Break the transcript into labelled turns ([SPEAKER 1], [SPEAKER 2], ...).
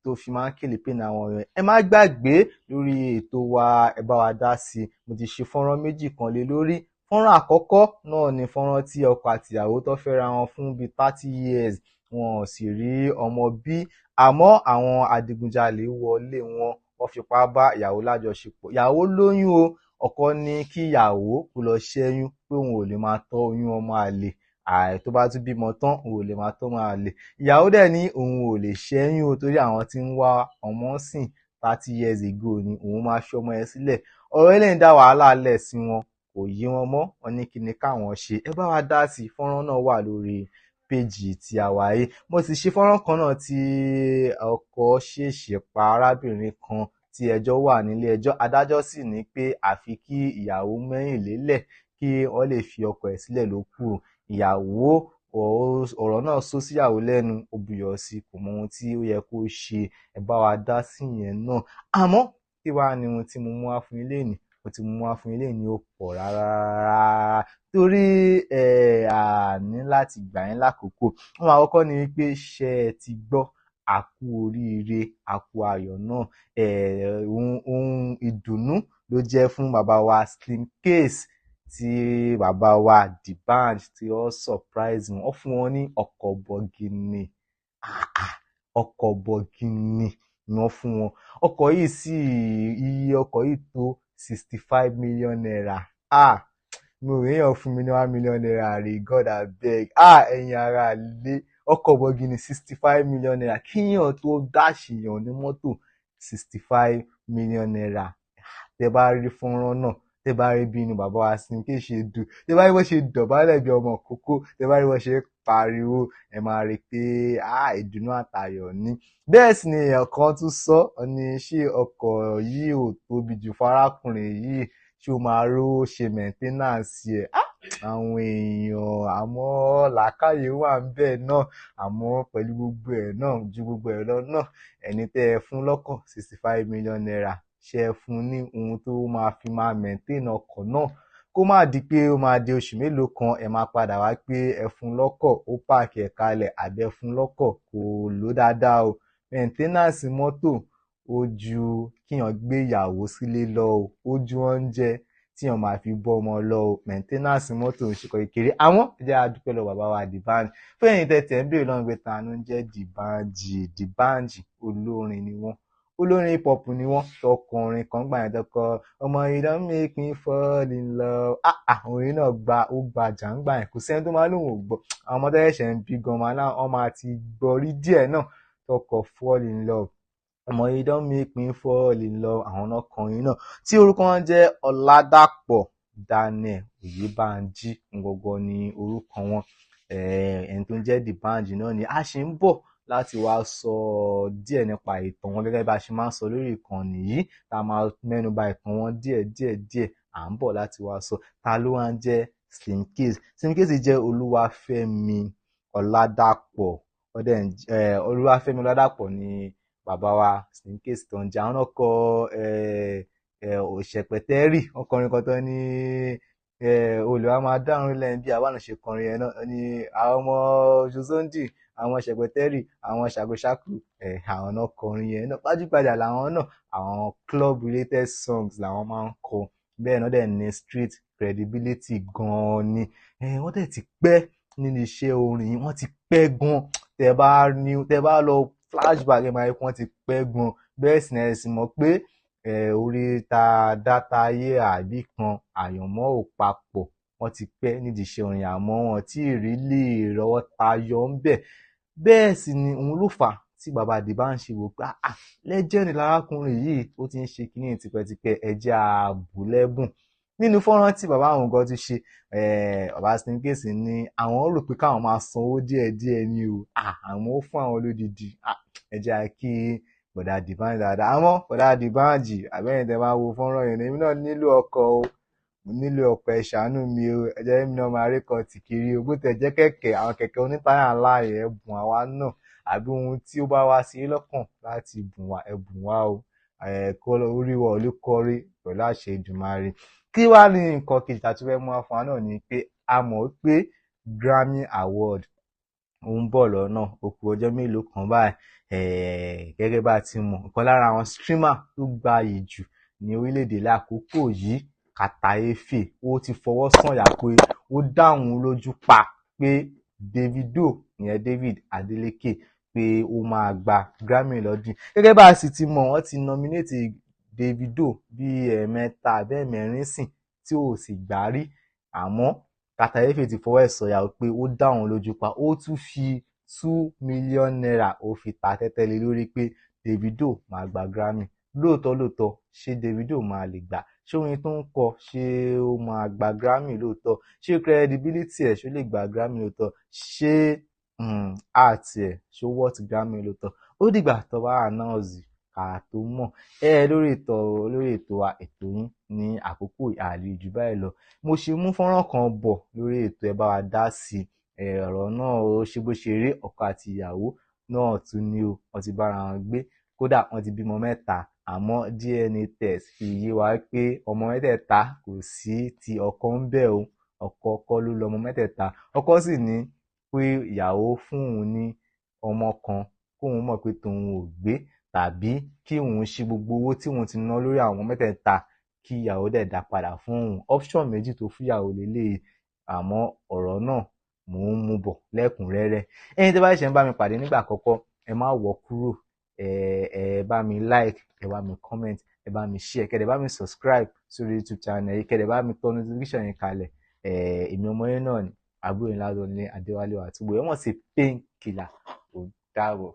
[SPEAKER 1] tó fi máa ń kélé pé ní àwọn èèyàn. Ẹ má gbàgbé lórí ètò wa ẹ bá wa dá sí i, mo ti ṣe fọ́nrán méjì kan lé lórí. Fọ́nrán àkọ́kọ́ náà ni fọ́nrán tí ọkọ àti ìyàwó tó fẹ́ra wọn fún bíi 30 years wọn ò sì rí ọmọ bí, àmọ́ àwọn adigunjalè wọlé wọn, wọ́n fipá bá ìyàwó lájọṣepọ̀. Ìyàwó lóyún o, ọkọ ní kí ìyàwó kó lọ ṣẹ́yún pé òun ò lè máa tọ́ oyún ọmọ àlè, tó bá tún bímọ tán òun ò lè máa tọ́ ọmọ àlè. Ìyàwó dẹ̀ ní òun ò lè ṣẹ́yún o torí àwọn tí ń wá ọmọ sìn 30 years ago ni òun máa fi ọmọ yẹn sílẹ̀. Ọ̀rọ̀ eléyìí ń dá wàhálà lẹ̀ sí wọn, kò yé wọn mọ́, wọn ní kí ni káwọn ṣe. Ẹ bá wa dá sí i, fọ́nrán náà wà lórí péjì tí a wà yìí. Mo sì ṣe fọ́nrán kan náà tí ọkọ ṣèṣì pa arábìnrin kan tí ẹjọ́ wà nílé ẹjọ́. Adájọ́ sì ní pé àfi kí ìyàwó mẹ́yìn lélẹ̀ kí wọ́n lè fi ọkọ ẹ̀ sílẹ̀ ló kù. Ìyàwó ọ̀rọ̀ náà sọ síyàwó lẹ́nu, ó buyọ̀ sí, kò mọ ohun tí ó yẹ kó ṣe. Ẹ bá wa dá sí ìyẹn náà. Àmọ́ kí wá ni ohun tí mo mú wá fún yín lénìí? Ohun tí mo mú wá fún yín lénìí ó pọ̀ rárá torí ní láti gbà yín lákòókò. Ohun àkọ́kọ́ ni wípé ṣé ẹ ti gbọ́ àkú oríire, àkú ayọ̀ náà. Ohun ìdùnnú ló jẹ́ fún bàbá wa Slimcase tí bàbá wa D'banj tí ó surprise wọn, ó fún wọn ní ọkọ̀ bọ̀gìnì. Ọkọ̀ bọ̀gìnì ni wọ́n fún wọn. Ọkọ̀ yìí sì, iye ọkọ̀ yìí tó 65 million naira. Mi ò réèyàn fún mi ní 1 million naira rí, God abeg. Ẹ̀yin ará ilé, ọkọ̀ bọ̀gìnì 65 million naira. Kíyàn tó dáṣì yàn ní mọ́tò 65 million naira. Tẹ bá rí fọ́nrán náà, tẹ bá rí bí inú bàbá wa Slimcase ṣe dùn, tẹ bá rí bó ṣe dọ̀bálẹ̀ bí ọmọ kókó, tẹ bá rí bó ṣe pariwo, ẹ máa rí pé ìdùnnú àtayọ̀ ni. Bẹ́ẹ̀ sì ni èèyàn kan tún sọ ní ṣé ọkọ̀ yìí ò tóbi jù fárákùnrin yìí, ṣé ó máa rówó ṣe maintenance ẹ̀. Àwọn èèyàn, àmọ́ làákàyè wà ńbẹ̀ náà, àmọ́ pẹ̀lú gbogbo ẹ̀ náà, ju gbogbo ẹ̀ lọ náà, ẹni tẹ́ ẹ fún lọ́kọ̀ 65 million naira, ṣé ẹ fún ní ohun tó máa fi máa maintain ọkọ̀ náà, kó má di pé ó máa di oṣù mélòó kan ẹ máa padà wá pé ẹ fún lọ́kọ̀ ó páàkì ẹ̀ kalẹ̀, àbí ẹ fún lọ́kọ̀ kò lò dáadáa o. Maintenance mọ́tò ó ju kíyàn gbé ìyàwó sílé lọ o, ó ju oúnjẹ tíyàn máa fi bọ́ ọmọ lọ o. Maintenance mọ́tò ń ṣe nǹkan kékeré. Àwọn ẹ jẹ́ a dúpẹ́ lọ́wọ́ bàbá wa D'banj. Fún ẹ̀yin tẹ́ ń béèrè lọ́wọ́ pé ta ló ń jẹ́ D'banj. D'banj olórin ni wọ́n, olórin hip hop ni wọ́n. Tọkùnrin kan gbà yẹn tọkọ ọmọ you don make me fall in love. Orin náà ó gba jàǹgbà yẹn, kò sẹ́ni tó máa lóun ò gbọ́. àwọn ọmọ tó ṣẹ̀ṣẹ̀ ń bí gan wọ́n máa ti gbọ́ rí díẹ̀ náà. Tọkọ fall in love, ọmọ you don make me fall in love, àwọn náà kọrin náà tí orúkọ wọn jẹ́ Ọládàpọ̀ Daniel Oyèbánjí gangan ni orúkọ wọn. Ẹni tó ń jẹ́ D'banj náà ni a ṣì ń bọ̀ láti wá sọ díẹ̀ nípa ìtàn wọn gẹ́gẹ́ bá a ṣe máa ń sọ lórí ìkànnì yìí, tá a máa mẹ́nuba ìtàn wọn díẹ̀ à ń bọ̀ láti wá sọ. Ta ló wá ń jẹ́ Slimcase? Slimcase jẹ́ Olúwafẹ́mi Ọládàpọ̀. Olúwafẹ́mi Ọládàpọ̀ ni bàbá wa Slimcase tó ń jẹ́. Àwọn náà kọ Òṣèpẹ̀tẹ́rì, wọ́n kọrin kan tó ní olùwà máa dárun lẹ́yìn bí àwa náà ṣe kọrin yẹn náà ní àwọn ọmọ Ṣòṣóndì, àwọn Ṣẹ̀pẹ̀tẹ́rì, àwọn Ṣàgóṣàkù, àwọn náà kọrin yẹn náà. Gbajúgbajà làwọn náà, àwọn club related songs làwọn máa ń kọ. Bẹ́ẹ̀ náà dẹ̀ ní street credibility gan-an ni. Wọ́n dẹ̀ ti pẹ́ nínú iṣẹ́ orin, wọ́n ti pẹ́ gan. Tẹ́ bá lọ flashback ẹ máa rí pé wọ́n ti pẹ́ gan. Bẹ́ẹ̀ sì ni ẹ sì mọ̀ pé orí dátáyé àbí kan àyànmọ́ ò papọ̀. Wọ́n ti pẹ́ nídìí iṣẹ́ orin àmọ́ wọn tí rí lè rọ́wọ́ tayọ ń bẹ̀. Bẹ́ẹ̀ sì ni òun ló fà á tí bàbá D'banj ṣe wò pé legend lárákùnrin yìí, ó ti ń ṣe kínní tipẹ́tipẹ́, ẹ jẹ́ a bù lẹ́bùn. Nínú fọ́nrán tí bàbá àwọn gan ti ṣe, bàbá Slimcase ní àwọn rò pé káwọn máa sanwó díẹ̀díẹ̀ ni o, àwọn ó fún àwọn lódidi. Ẹ jẹ́ a kí bọ̀dá D'banj dáadáa. Àmọ́ bọ̀dá D'banj, àbẹ́yìn tẹ́ máa wo fọ́nrán yẹn, èmi náà nílò ọkọ̀ o, mo nílò ọkọ̀, ẹ ṣàánú mi o, ẹ jẹ́ èmi náà máa rí kan tì kiri o. Bó tẹ̀ jẹ́ kẹ̀kẹ́, àwọn kẹ̀kẹ́ onítáyà ńlá yẹn ẹ bùn àwa náà, àbí ohun tí ó bá wá sí lọ́kàn láti bùn wá, ẹ bùn wá o. Kó orí wa ò lè kọ́rí pẹ̀lú àṣẹ Èdùmàrè. Kí wá ní nǹkan kejì tá a tún fẹ́ mú wá fún wa náà ni pé a mọ̀ pé Grammy Award ó ń bọ̀ lọ́nà, ó kù ọjọ́ mélòó kan báyìí. Gẹ́gẹ́ bá ti mọ̀, ọ̀kan lára àwọn streamer tó gbayì jù ní orílẹ̀-èdè lákòókò yìí, Kata Efe, ó ti fọwọ́ sọ̀yà pé ó dá òun lójú pa pé Davido, ìyẹn David Adeleke, pé ó máa gba Grammy lọ́dún. Gẹ́gẹ́ bá a sì ti mọ̀, wọ́n ti nominate Davido bí ẹ̀ẹ̀mẹ́ta abẹ́ẹ̀mẹ́rin sìn tí ò sì gbá rí, àmọ́ Kata Efe ti fọwọ́ ẹ̀ sọ̀yà pé ó dá òun lójú pa. Ó tún fi 2 million naira ó fi ta tẹ́tẹ́ lé lórí pé Davido máa gba Grammy. Lóòótọ́ ṣé Davido máa lè gbà? Ṣé orin tó ń kọ ṣé ó máa gba Grammy lóòótọ́? Ṣé credibility ẹ̀ ṣó lè gba Grammy lóòótọ́? Ṣé art ẹ̀ ṣó worth Grammy lóòótọ́? Ó dìgbà tó bá announce ká tó mọ̀. Lórí ètò wa, ètò yín ní àkókò àlejò báyìí lọ. Mo ṣe mú fọ́nrán kan bọ̀ lórí ètò ẹ bá wa dá sí ọ̀rọ̀ náà, ó ṣe bó ṣe rí. Ọkọ àti ìyàwó náà tún ní o, wọ́n ti bára wọn gbé, kódà wọ́n ti bímọ mẹ́ta, àmọ́ DNA test fi yé wa pé ọmọ mẹ́tẹ̀ẹ̀ta kò sí ti ọkọ ń bẹ̀ o, ọkọ kọ́ ló lọ́mọ mẹ́tẹ̀ẹ̀ta. Ọkọ sì ní pé ìyàwó fún òun ní ọmọ kan kóun mọ̀ pé tòun ò gbé, tàbí kí òun ṣe gbogbo owó tí òun ti ná lórí àwọn mẹ́tẹ̀ẹ̀ta kí ìyàwó dẹ̀ dá padà fún òun. Option méjì tó fún ìyàwó lélẹ́yìí, àmọ́ ọ̀rọ̀ náà mò ń mú bọ̀ lẹ́kùnrẹ́rẹ́. Ẹ̀yin tí bá ṣe ń bá mi pàdé nígbà àkọ́kọ́, ẹ má wọ̀ kúrò, ẹ bá mi like, ẹ bá mi comment, ẹ bá mi share, kẹ́dẹ̀ bá mi subscribe sórí YouTube channel yìí, kẹ́dẹ̀ bá mi tọ́ notification yẹn kalẹ̀. Èmi ọmọ yẹn náà ni, àbúrò yín Ládọ̀lé Adéwálé Wàtúbọ̀, wọ́n sì Painkiller. Ó dàbọ̀.